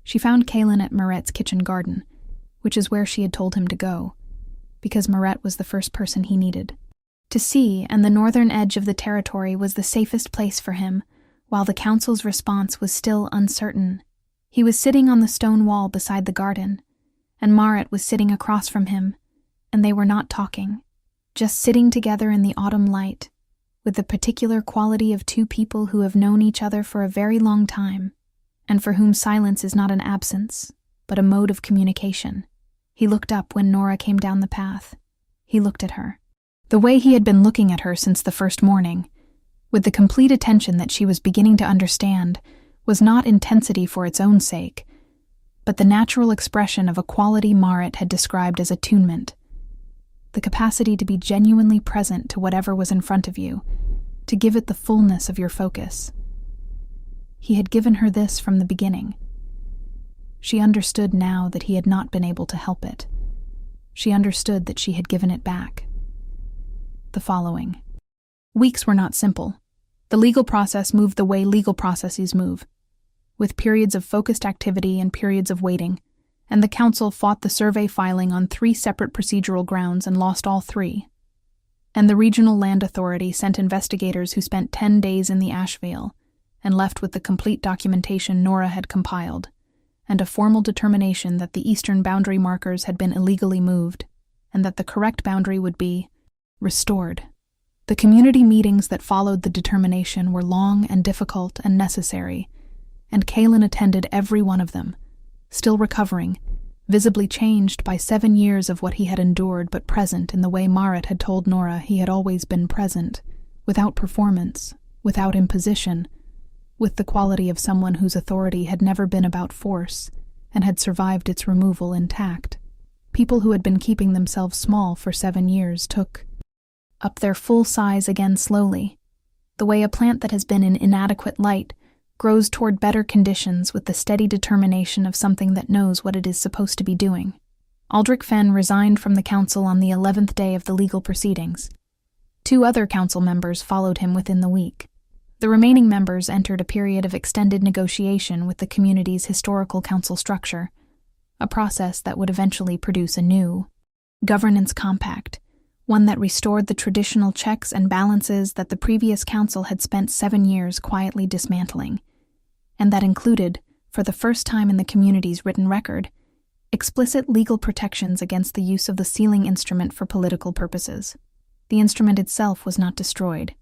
She found Kaylin at Moret's kitchen garden, which is where she had told him to go, because Moret was the first person he needed. To see, and the northern edge of the territory was the safest place for him, while the council's response was still uncertain. He was sitting on the stone wall beside the garden, and Moret was sitting across from him, and they were not talking, just sitting together in the autumn light, with the particular quality of two people who have known each other for a very long time, and for whom silence is not an absence, but a mode of communication. He looked up when Nora came down the path. He looked at her. The way he had been looking at her since the first morning, with the complete attention that she was beginning to understand, was not intensity for its own sake, but the natural expression of a quality Moret had described as attunement, the capacity to be genuinely present to whatever was in front of you, to give it the fullness of your focus. He had given her this from the beginning. She understood now that he had not been able to help it. She understood that she had given it back. The following. Weeks were not simple. The legal process moved the way legal processes move, with periods of focused activity and periods of waiting, and the council fought the survey filing on 3 separate procedural grounds and lost all 3. And the regional land authority sent investigators who spent 10 days in the ash veil and left with the complete documentation Nora had compiled, and a formal determination that the eastern boundary markers had been illegally moved, and that the correct boundary would be restored. The community meetings that followed the determination were long and difficult and necessary, and Kaylin attended every one of them, still recovering, visibly changed by 7 years of what he had endured, but present in the way Moret had told Nora he had always been present, without performance, without imposition, with the quality of someone whose authority had never been about force and had survived its removal intact. People who had been keeping themselves small for 7 years took up their full size again slowly, the way a plant that has been in inadequate light grows toward better conditions with the steady determination of something that knows what it is supposed to be doing. Aldrich Fenn resigned from the council on the 11th day of the legal proceedings. 2 other council members followed him within the week. The remaining members entered a period of extended negotiation with the community's historical council structure, a process that would eventually produce a new governance compact, one that restored the traditional checks and balances that the previous council had spent 7 years quietly dismantling, and that included, for the first time in the community's written record, explicit legal protections against the use of the sealing instrument for political purposes. The instrument itself was not destroyed.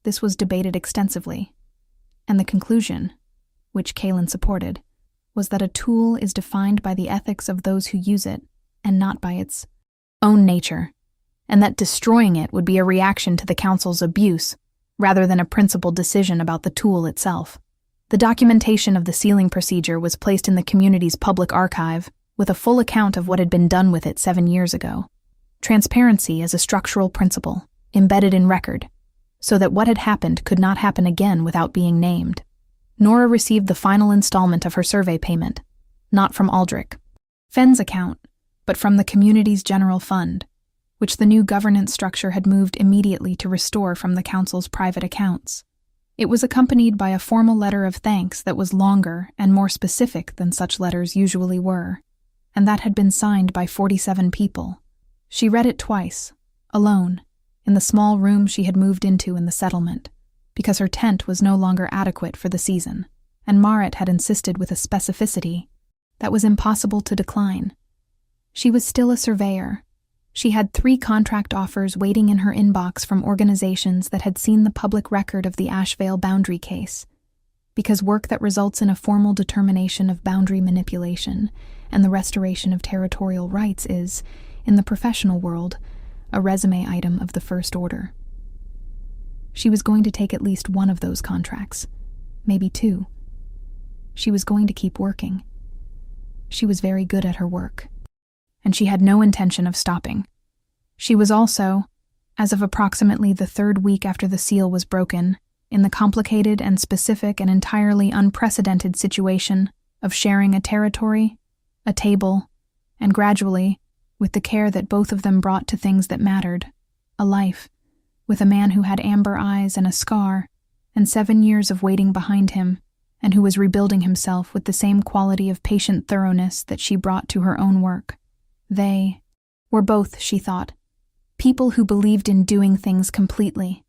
This was debated extensively, and the conclusion, which Kaylin supported, was that a tool is defined by the ethics of those who use it, and not by its own nature, and that destroying it would be a reaction to the council's abuse, rather than a principled decision about the tool itself. The documentation of the sealing procedure was placed in the community's public archive, with a full account of what had been done with it 7 years ago. Transparency is a structural principle, embedded in record, so that what had happened could not happen again without being named. Nora received the final installment of her survey payment, not from Aldrich Fenn's account, but from the community's general fund, which the new governance structure had moved immediately to restore from the council's private accounts. It was accompanied by a formal letter of thanks that was longer and more specific than such letters usually were, and that had been signed by 47 people. She read it twice, alone, in the small room she had moved into in the settlement, because her tent was no longer adequate for the season, and Moret had insisted with a specificity that was impossible to decline. She was still a surveyor. She had 3 contract offers waiting in her inbox from organizations that had seen the public record of the Ashvale boundary case, because work that results in a formal determination of boundary manipulation and the restoration of territorial rights is, in the professional world, a resume item of the first order. She was going to take at least one of those contracts, maybe 2. She was going to keep working. She was very good at her work, and she had no intention of stopping. She was also, as of approximately the third week after the seal was broken, in the complicated and specific and entirely unprecedented situation of sharing a territory, a table, and gradually, with the care that both of them brought to things that mattered, a life, with a man who had amber eyes and a scar, and 7 years of waiting behind him, and who was rebuilding himself with the same quality of patient thoroughness that she brought to her own work. They were both, she thought, people who believed in doing things completely.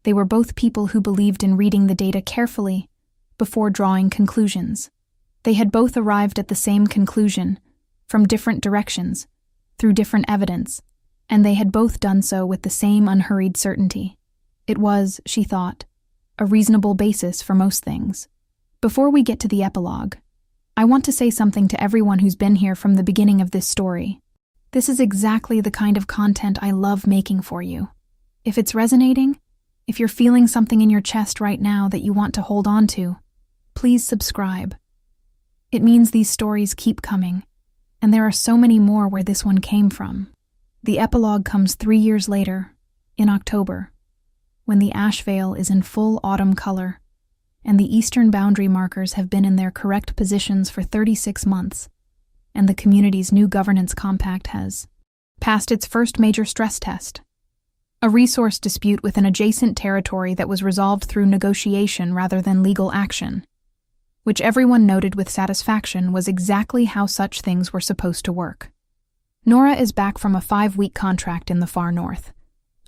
They were both people who believed in reading the data carefully before drawing conclusions. They had both arrived at the same conclusion, from different directions, through different evidence, and they had both done so with the same unhurried certainty. It was, she thought, a reasonable basis for most things. Before we get to the epilogue, I want to say something to everyone who's been here from the beginning of this story. This is exactly the kind of content I love making for you. If it's resonating, if you're feeling something in your chest right now that you want to hold on to, please subscribe. It means these stories keep coming, and there are so many more where this one came from. The epilogue comes 3 years later, in October, when the ash veil is in full autumn color, and the eastern boundary markers have been in their correct positions for 36 months, and the community's new governance compact has passed its first major stress test. A resource dispute with an adjacent territory that was resolved through negotiation rather than legal action, which everyone noted with satisfaction was exactly how such things were supposed to work. Nora is back from a 5-week contract in the far north,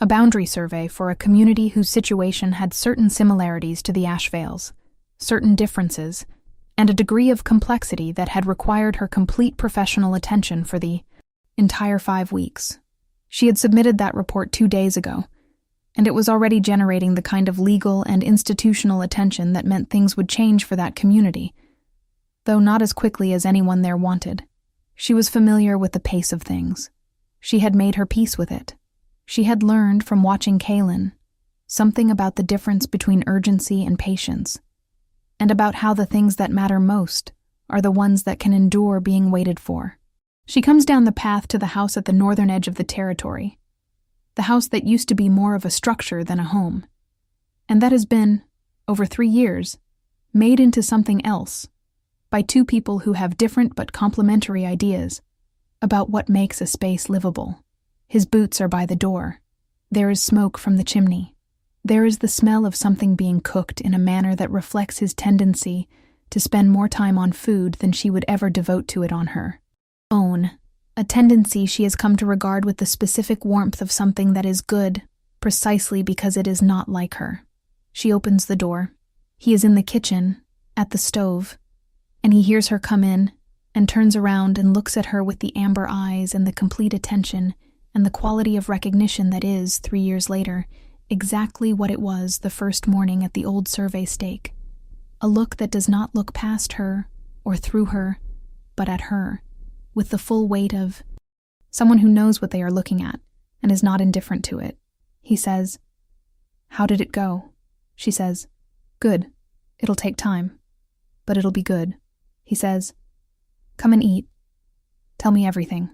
a boundary survey for a community whose situation had certain similarities to the ash veils, certain differences, and a degree of complexity that had required her complete professional attention for the entire 5 weeks. She had submitted that report 2 days ago, and it was already generating the kind of legal and institutional attention that meant things would change for that community, though not as quickly as anyone there wanted. She was familiar with the pace of things. She had made her peace with it. She had learned from watching Kaylin something about the difference between urgency and patience, and about how the things that matter most are the ones that can endure being waited for. She comes down the path to the house at the northern edge of the territory, the house that used to be more of a structure than a home, and that has been, over 3 years, made into something else by 2 people who have different but complementary ideas about what makes a space livable. His boots are by the door. There is smoke from the chimney. There is the smell of something being cooked in a manner that reflects his tendency to spend more time on food than she would ever devote to it on her own, a tendency she has come to regard with the specific warmth of something that is good, precisely because it is not like her. She opens the door. He is in the kitchen, at the stove, and he hears her come in and turns around and looks at her with the amber eyes and the complete attention and the quality of recognition that is, 3 years later, exactly what it was the first morning at the old survey stake. A look that does not look past her or through her, but at her, with the full weight of someone who knows what they are looking at and is not indifferent to it. He says, "How did it go?" She says, "Good. It'll take time, but it'll be good." He says, "Come and eat. Tell me everything."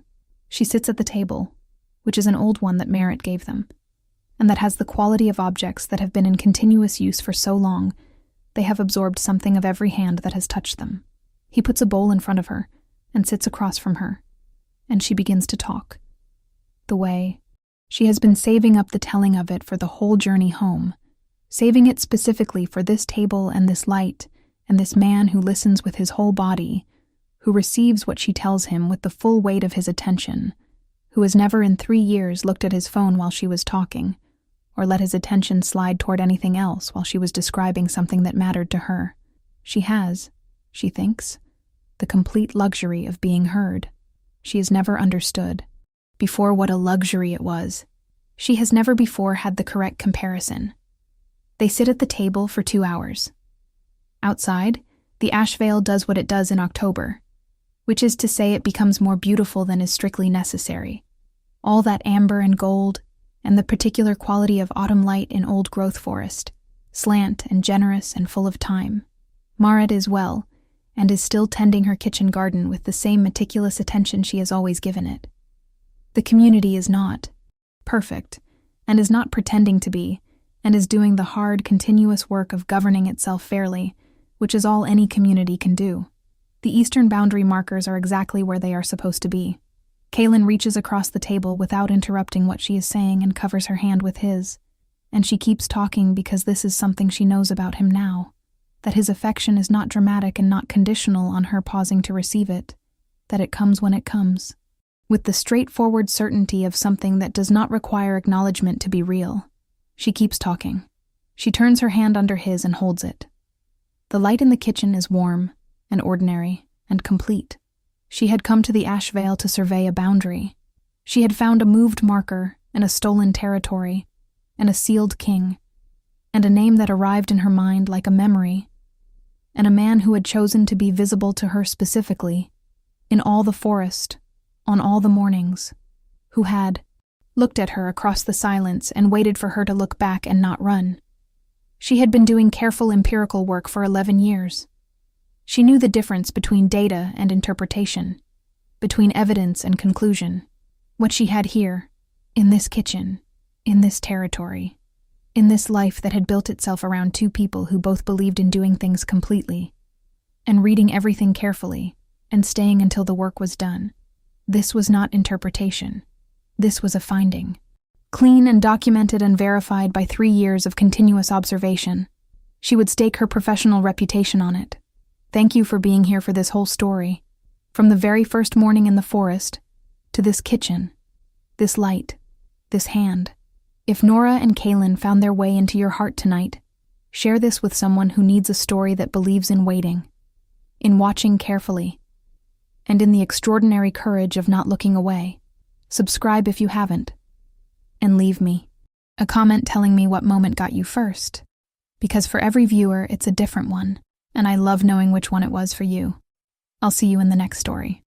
She sits at the table, which is an old one that Merritt gave them, and that has the quality of objects that have been in continuous use for so long they have absorbed something of every hand that has touched them. He puts a bowl in front of her and sits across from her, and she begins to talk. The way she has been saving up the telling of it for the whole journey home, saving it specifically for this table and this light and this man who listens with his whole body, who receives what she tells him with the full weight of his attention, who has never in 3 years looked at his phone while she was talking, or let his attention slide toward anything else while she was describing something that mattered to her. She has, she thinks, the complete luxury of being heard. She has never understood before what a luxury it was. She has never before had the correct comparison. They sit at the table for 2 hours. Outside, the ash veil does what it does in October, which is to say it becomes more beautiful than is strictly necessary. All that amber and gold, and the particular quality of autumn light in old-growth forest, slant and generous and full of time. Marit is well, and is still tending her kitchen garden with the same meticulous attention she has always given it. The community is not perfect, and is not pretending to be, and is doing the hard, continuous work of governing itself fairly, which is all any community can do. The eastern boundary markers are exactly where they are supposed to be. Kaylin reaches across the table without interrupting what she is saying and covers her hand with his. And she keeps talking because this is something she knows about him now, that his affection is not dramatic and not conditional on her pausing to receive it, that it comes when it comes, with the straightforward certainty of something that does not require acknowledgement to be real. She keeps talking. She turns her hand under his and holds it. The light in the kitchen is warm and ordinary and complete. She had come to the ash veil to survey a boundary. She had found a moved marker and a stolen territory and a sealed king, and a name that arrived in her mind like a memory, and a man who had chosen to be visible to her specifically, in all the forest, on all the mornings, who had looked at her across the silence and waited for her to look back and not run. She had been doing careful empirical work for 11 years. She knew the difference between data and interpretation, between evidence and conclusion. What she had here, in this kitchen, in this territory, in this life that had built itself around two people who both believed in doing things completely, and reading everything carefully, and staying until the work was done. This was not interpretation. This was a finding. Clean and documented and verified by 3 years of continuous observation. She would stake her professional reputation on it. Thank you for being here for this whole story. From the very first morning in the forest, to this kitchen, this light, this hand. If Nora and Kaylin found their way into your heart tonight, share this with someone who needs a story that believes in waiting, in watching carefully, and in the extraordinary courage of not looking away. Subscribe if you haven't, and leave me a comment telling me what moment got you first, because for every viewer it's a different one, and I love knowing which one it was for you. I'll see you in the next story.